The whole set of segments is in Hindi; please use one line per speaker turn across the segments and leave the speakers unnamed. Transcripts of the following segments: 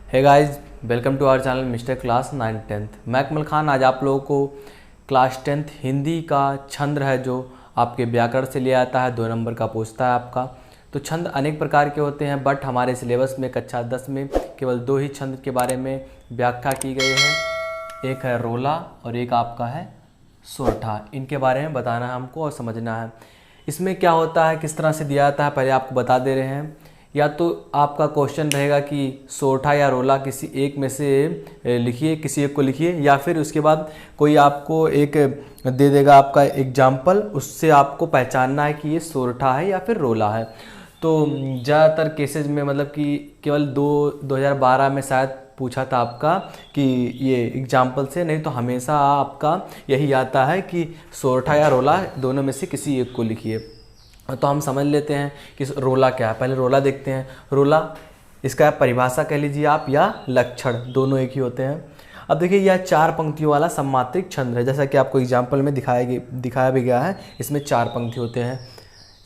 Hey guys, welcome to our channel Mister Class 9th-10th। मैं अकमल खान आज आप लोगों को क्लास 10th हिंदी का छंद है जो आपके व्याकरण से लिया आता है, 2 नंबर का पूछता है आपका। तो छंद अनेक प्रकार के होते हैं, बट हमारे सिलेबस में कक्षा 10 में केवल 2 ही छंद के बारे में व्याख्या की गई है। एक है रोला और एक आपका है सोरठा। इनके बारे में बताना है हमको और समझना है। इसमें क्या होता है, किस तरह से दिया जाता है, पहले आपको बता दे रहे हैं। या तो आपका क्वेश्चन रहेगा कि सोरठा या रोला किसी एक में से लिखिए, किसी एक को लिखिए, या फिर उसके बाद कोई आपको एक दे देगा आपका एग्जाम्पल, उससे आपको पहचानना है कि ये सोरठा है या फिर रोला है। तो ज़्यादातर केसेज में मतलब कि केवल 2012 में शायद पूछा था आपका कि ये एग्जाम्पल से, नहीं तो हमेशा आपका यही आता है कि सोरठा या रोला दोनों में से किसी एक को लिखिए। तो हम समझ लेते हैं कि रोला क्या है। पहले रोला देखते हैं। रोला इसका परिभाषा कह लीजिए आप या लक्षण, दोनों एक ही होते हैं। अब देखिए यह 4 पंक्तियों वाला सम्मात्रिक छंद है, जैसा कि आपको एग्जाम्पल में दिखाया भी गया है। इसमें 4 पंक्ति होते हैं,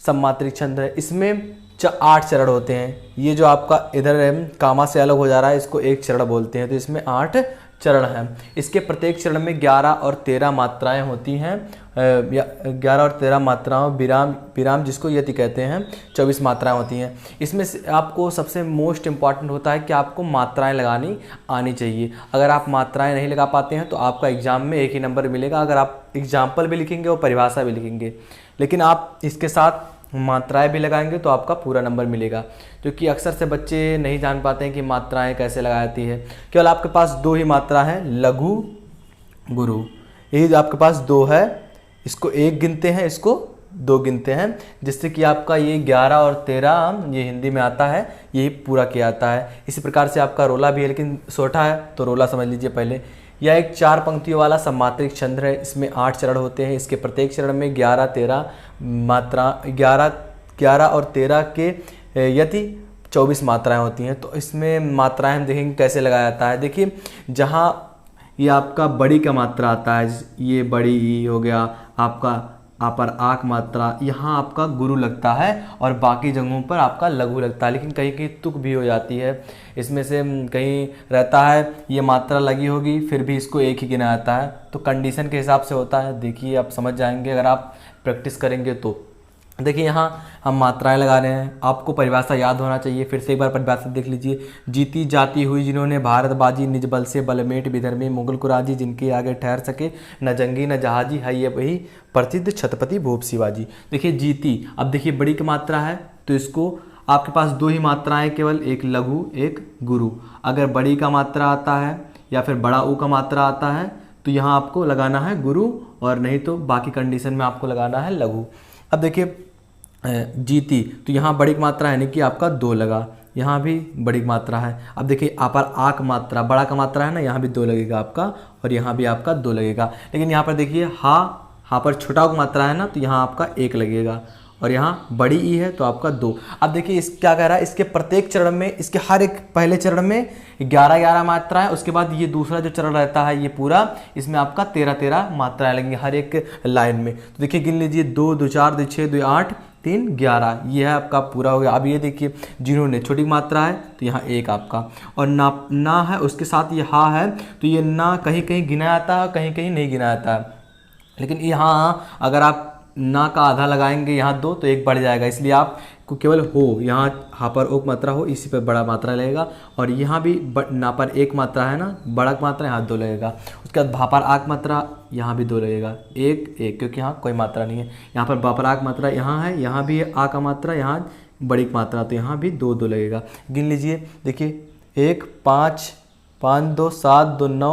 सम्मात्रिक छंद है। इसमें 8 चरण होते हैं। ये जो आपका इधर कामा से अलग हो जा रहा है, इसको एक चरण बोलते हैं। तो इसमें 8 चरण हैं। इसके प्रत्येक चरण में 11 और 13 मात्राएं होती हैं। 11 और 13 मात्राओं, विराम जिसको यति कहते हैं, 24 मात्राएं होती हैं। इसमें से आपको सबसे मोस्ट इम्पॉर्टेंट होता है कि आपको मात्राएं लगानी आनी चाहिए। अगर आप मात्राएं नहीं लगा पाते हैं तो आपका एग्जाम में एक ही नंबर मिलेगा, अगर आप एग्जाम्पल भी लिखेंगे और परिभाषा भी लिखेंगे। लेकिन आप इसके साथ मात्राएं भी लगाएंगे तो आपका पूरा नंबर मिलेगा, क्योंकि अक्सर से बच्चे नहीं जान पाते हैं कि मात्राएं कैसे लगाई जाती है। केवल आपके पास 2 ही मात्रा है, लघु गुरु। यही आपके पास 2 है, इसको 1 गिनते हैं, इसको 2 गिनते हैं, जिससे कि आपका ये 11 और 13 ये हिंदी में आता है, यही पूरा किया जाता है। इसी प्रकार से आपका रोला भी है, लेकिन सोरठा है तो रोला समझ लीजिए पहले। यह एक 4 पंक्तियों वाला सम्मात्रिक छंद है। इसमें 8 चरण होते हैं। इसके प्रत्येक चरण में 11 और 13 के यति 24 मात्राएं होती हैं। तो इसमें मात्राएं हम देखेंगे कैसे लगाया जाता है। देखिए, जहाँ ये आपका बड़ी का मात्रा आता है, ये बड़ी ई हो गया आपका, पर आक मात्रा, यहाँ आपका गुरु लगता है और बाकी जगहों पर आपका लघु लगता है। लेकिन कहीं कहीं तुक भी हो जाती है। इसमें से कहीं रहता है ये मात्रा लगी होगी, फिर भी इसको एक ही गिना जाता है। तो कंडीशन के हिसाब से होता है। देखिए, आप समझ जाएंगे अगर आप प्रैक्टिस करेंगे तो। देखिए, यहाँ हम मात्राएं लगा रहे हैं, आपको परिभाषा याद होना चाहिए। फिर से एक बार परिभाषा देख लीजिए। जीती जाती हुई जिन्होंने भारत बाजी, निज बल से बलमेट विधर्मी मुगल कुराजी, जिनके आगे ठहर सके न जंगी न जहाजी, है ये वही प्रसिद्ध छत्रपति भूप शिवाजी। देखिए जीती, अब देखिए बड़ी की मात्रा है तो इसको आपके पास 2 ही मात्राएं केवल, एक लघु एक गुरु। अगर बड़ी का मात्रा आता है या फिर बड़ा ऊ का मात्रा आता है तो यहाँ आपको लगाना है गुरु, और नहीं तो बाकी कंडीशन में आपको लगाना है लघु। अब देखिए जीती, तो यहाँ बड़ी मात्रा है, यानी कि आपका 2 लगा, यहाँ भी बड़ी मात्रा है। अब देखिए पर आक मात्रा, बड़ा का मात्रा है ना, यहाँ भी 2 लगेगा आपका, और यहाँ भी आपका 2 लगेगा। लेकिन यहाँ पर देखिए हाँ पर छोटा मात्रा है ना, तो यहाँ आपका 1 लगेगा, और यहाँ बड़ी ई है तो आपका 2। अब देखिए इस क्या कह रहा है, इसके प्रत्येक चरण में, इसके हर एक पहले चरण में 11 मात्रा है। उसके बाद ये दूसरा जो चरण रहता है ये पूरा, इसमें आपका 13 मात्राएं लगेंगी हर एक लाइन में। तो देखिए गिन लीजिए, 2 2 4 2 6 2 8 3 11, ये है आपका पूरा हो गया। अब ये देखिए, जिन्होंने छोटी मात्रा है तो यहाँ 1 आपका, और ना है उसके साथ ये हा है, तो ये ना कहीं कहीं गिना जाता है, कहीं कहीं नहीं गिना जाता है। लेकिन यहाँ अगर आप ना का आधा लगाएंगे यहाँ 2 तो 1 बढ़ जाएगा, इसलिए आपको केवल हो, यहाँ हा पर ओक मात्रा हो, इसी पर बड़ा मात्रा लगेगा। और यहाँ भी ना पर 1 मात्रा है ना, बड़ा मात्रा यहाँ 2 लगेगा। उसके बाद भा पर आक मात्रा, यहाँ भी 2 लगेगा, 1 1, क्योंकि यहाँ कोई मात्रा नहीं है। यहाँ पर बा पर आक मात्रा यहाँ है, यहाँ भी आ का मात्रा, यहाँ बड़ी मात्रा, तो यहाँ भी 2 2 लगेगा। गिन लीजिए, देखिए 1 5 5 2 7 2 9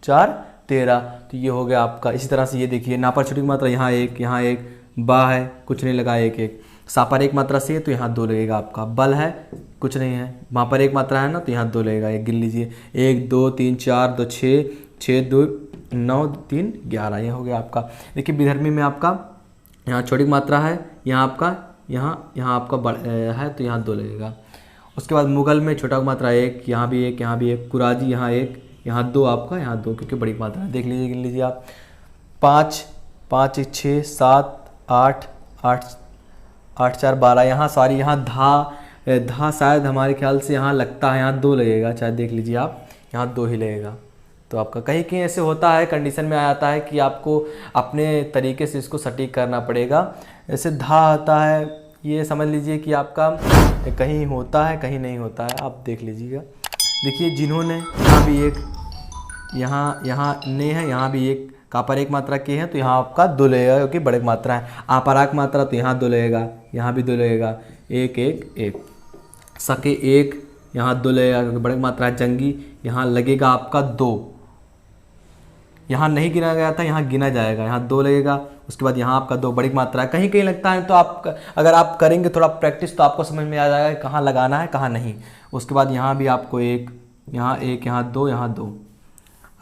4 13, तो ये हो गया आपका। इसी तरह से ये देखिए, ना पर छोटी मात्रा, यहाँ 1 यहाँ 1, बा है कुछ नहीं लगा 1 1, सा पर 1 मात्रा से तो यहाँ 2 लगेगा आपका, बल है कुछ नहीं है, वहाँ पर 1 मात्रा है ना, तो यहाँ 2 लगेगा। ये गिन लीजिए, 1 2 3 4 2 6 6 2 9 3 11, ये हो गया आपका। देखिए विधर्मी में आपका यहाँ छोटी मात्रा है, यहाँ आपका यहाँ आपका बड़ है तो यहाँ 2 लगेगा। उसके बाद मुगल में छोटा मात्रा 1, यहाँ भी 1 यहाँ भी 1, कुराजी यहाँ 1 यहाँ 2 आपका, यहाँ 2, क्योंकि बड़ी मात्रा है। देख लीजिए, गिन लीजिए आप, 5 5 1 6 7 8 8 8 4 12, यहाँ सारी, यहाँ धा धा शायद हमारे ख्याल से यहाँ लगता है, यहाँ 2 लगेगा, चाहे देख लीजिए आप, यहाँ 2 ही लगेगा। तो आपका कहीं कहीं ऐसे होता है, कंडीशन में आ जाता है कि आपको अपने तरीके से इसको सटीक करना पड़ेगा। ऐसे धा आता है, ये समझ लीजिए कि आपका कहीं होता है कहीं नहीं होता है, आप देख लीजिएगा। देखिए जिन्होंने यहाँ भी एक, यहाँ ने है, यहाँ भी एक का पर एक मात्रा के हैं, तो यहाँ आपका 2 लगेगा क्योंकि बड़े मात्रा है। आपाराक मात्रा तो यहाँ 2 लगेगा, यहाँ भी 2 लगेगा, 1 1 1। सके 1, यहाँ 2 लगेगा क्योंकि बड़े मात्रा है। जंगी यहाँ लगेगा आपका 2, यहाँ नहीं गिना गया था, यहाँ गिना जाएगा, यहाँ 2 लगेगा। उसके बाद यहाँ आपका 2 बड़ी मात्रा है, कहीं कहीं लगता है। तो आप अगर आप करेंगे थोड़ा प्रैक्टिस तो आपको समझ में आ जाएगा कहाँ लगाना है कहाँ नहीं। उसके बाद यहाँ भी आपको 1, यहाँ 1, यहाँ 2, यहाँ 2।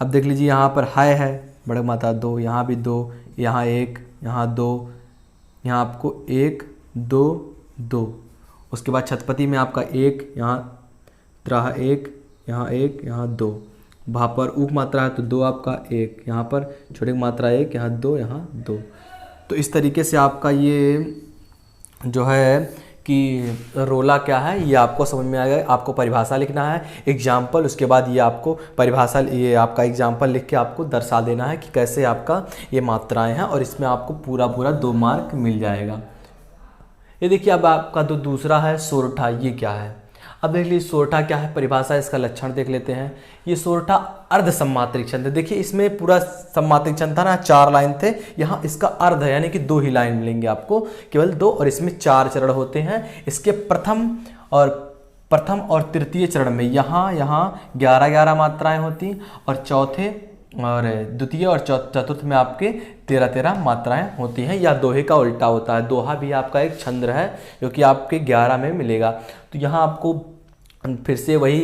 अब देख लीजिए यहाँ पर है बड़े मात्रा 2, यहाँ भी 2, यहाँ 1, यहाँ 2, यहाँ आपको 1 2 2। उसके बाद छतपति में आपका 1, यहाँ त्राह 1, यहाँ 1, यहाँ 2। वहाँ पर उप मात्रा है तो 2 आपका 1, यहाँ पर छोटी मात्रा 1, यहाँ 2, यहाँ 2। तो इस तरीके से आपका ये जो है कि रोला क्या है ये आपको समझ में आ गया। आपको परिभाषा लिखना है, एग्जाम्पल, उसके बाद ये आपको परिभाषा, ये आपका एग्जाम्पल लिख के आपको दर्शा देना है कि कैसे आपका ये मात्राएं हैं, और इसमें आपको पूरा 2 मार्क मिल जाएगा। ये देखिए अब आपका जो दूसरा है सोरठा, ये क्या है। अब देख लीजिए सोरठा क्या है, परिभाषा, इसका लक्षण देख लेते हैं। ये सोरठा अर्ध सम्मात्रिक छंद है। देखिए इसमें पूरा सम्मात्रिक छंद था ना, 4 लाइन थे, यहाँ इसका अर्ध है, यानी कि 2 ही लाइन मिलेंगे आपको, केवल 2, और इसमें 4 चरण होते हैं। इसके प्रथम और तृतीय चरण में यहाँ 11 मात्राएं होती, और चौथे और द्वितीय और चतुर्थ में आपके 13 मात्राएं होती हैं, या दोहे का उल्टा होता है। दोहा भी आपका एक छंद है जो कि आपके 11 में मिलेगा। तो यहाँ आपको फिर से वही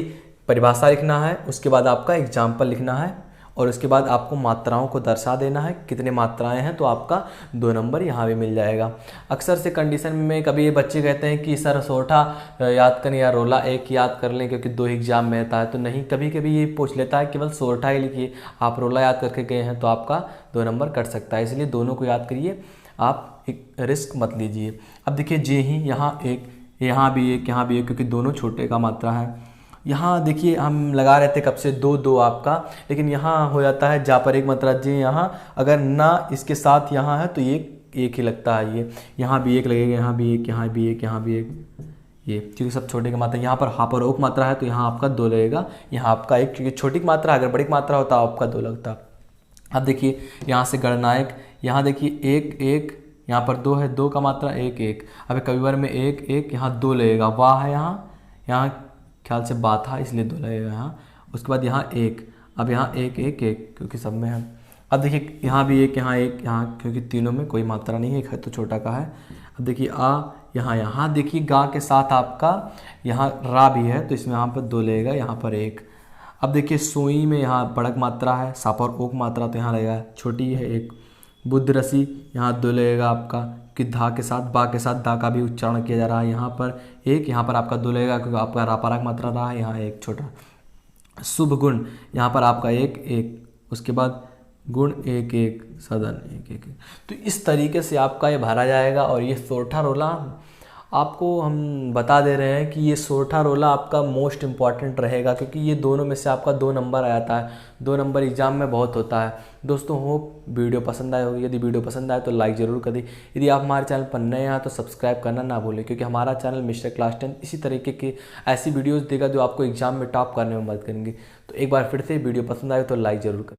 परिभाषा लिखना है, उसके बाद आपका एग्जाम्पल लिखना है, और उसके बाद आपको मात्राओं को दर्शा देना है कितने मात्राएं हैं, तो आपका 2 नंबर यहाँ भी मिल जाएगा। अक्सर से कंडीशन में कभी बच्चे कहते हैं कि सर सोरठा याद करें या रोला एक याद कर लें क्योंकि 2 एग्जाम में आता है, तो नहीं, कभी कभी ये पूछ लेता है केवल सोरठा ही लिखिए। आप रोला याद करके गए हैं तो आपका 2 नंबर कट सकता है, इसलिए दोनों को याद करिए, आप एक रिस्क मत लीजिए। अब देखिए जे ही, यहाँ 1, यहाँ भी 1, यहाँ भी 1, क्योंकि दोनों छोटे का मात्रा है। यहाँ देखिए हम लगा रहे थे कब से 2 2 आपका, लेकिन यहाँ हो जाता है जा पर एक मात्रा जे, यहाँ अगर ना इसके साथ यहाँ है तो ये 1 ही लगता है। ये यहाँ भी 1 लगेगा, यहाँ भी 1, यहाँ भी 1, यहाँ भी 1, ये क्योंकि सब छोटे का मात्रा। यहाँ पर हा पर ओक मात्रा है तो यहाँ आपका 2 लगेगा, यहाँ आपका 1, क्योंकि छोटी मात्रा अगर बड़ी मात्रा होता आपका 2 लगता। अब देखिए यहाँ से गणनायक, यहाँ देखिए 1 1, यहाँ पर 2 है, 2 का मात्रा 1 1। अब कविवर में 1 1, यहाँ 2 लगेगा, वाह है यहाँ ख्याल से बात था इसलिए 2 लगेगा यहाँ। उसके बाद यहाँ 1, अब यहाँ 1 1 1 क्योंकि सब में है। अब देखिए यहाँ भी 1, यहाँ 1, यहाँ क्योंकि तीनों में कोई मात्रा नहीं है, 1 है तो छोटा का है। अब देखिए यहाँ देखिए गा के साथ आपका यहाँ रा भी है तो इसमें यहाँ पर 2 लगेगा, यहाँ पर 1। अब देखिए सोई में यहाँ बड़क मात्रा है, सा पर ओक मात्रा तो यहाँ लगेगा, छोटी है 1। बुद्ध रसी यहाँ 2 लगेगा आपका, कि धा के साथ बा के साथ दा का भी उच्चारण किया जा रहा है। यहाँ पर 1, यहाँ पर आपका 2 लगेगा क्योंकि आपका रापारक मात्रा रहा है, यहाँ 1 छोटा। शुभ गुण यहाँ पर आपका 1 1, उसके बाद गुण 1 1, सदन 1 1 1। तो इस तरीके से आपका ये भरा जाएगा। और ये सोरठा रोला आपको हम बता दे रहे हैं कि ये सोरठा रोला आपका मोस्ट इम्पॉर्टेंट रहेगा, क्योंकि ये दोनों में से आपका 2 नंबर आ जाता है। 2 नंबर एग्जाम में बहुत होता है। दोस्तों होप वीडियो पसंद आए होगी, यदि वीडियो पसंद आए तो लाइक ज़रूर कर दी। यदि आप हमारे चैनल पर नए हैं तो सब्सक्राइब करना ना भूलें, क्योंकि हमारा चैनल मिस्टर क्लास 10 इसी तरीके की ऐसी वीडियोज़ देगा जो आपको एग्जाम में टॉप करने में मदद करेंगे। तो एक बार फिर से वीडियो पसंद आए तो लाइक ज़रूर करें।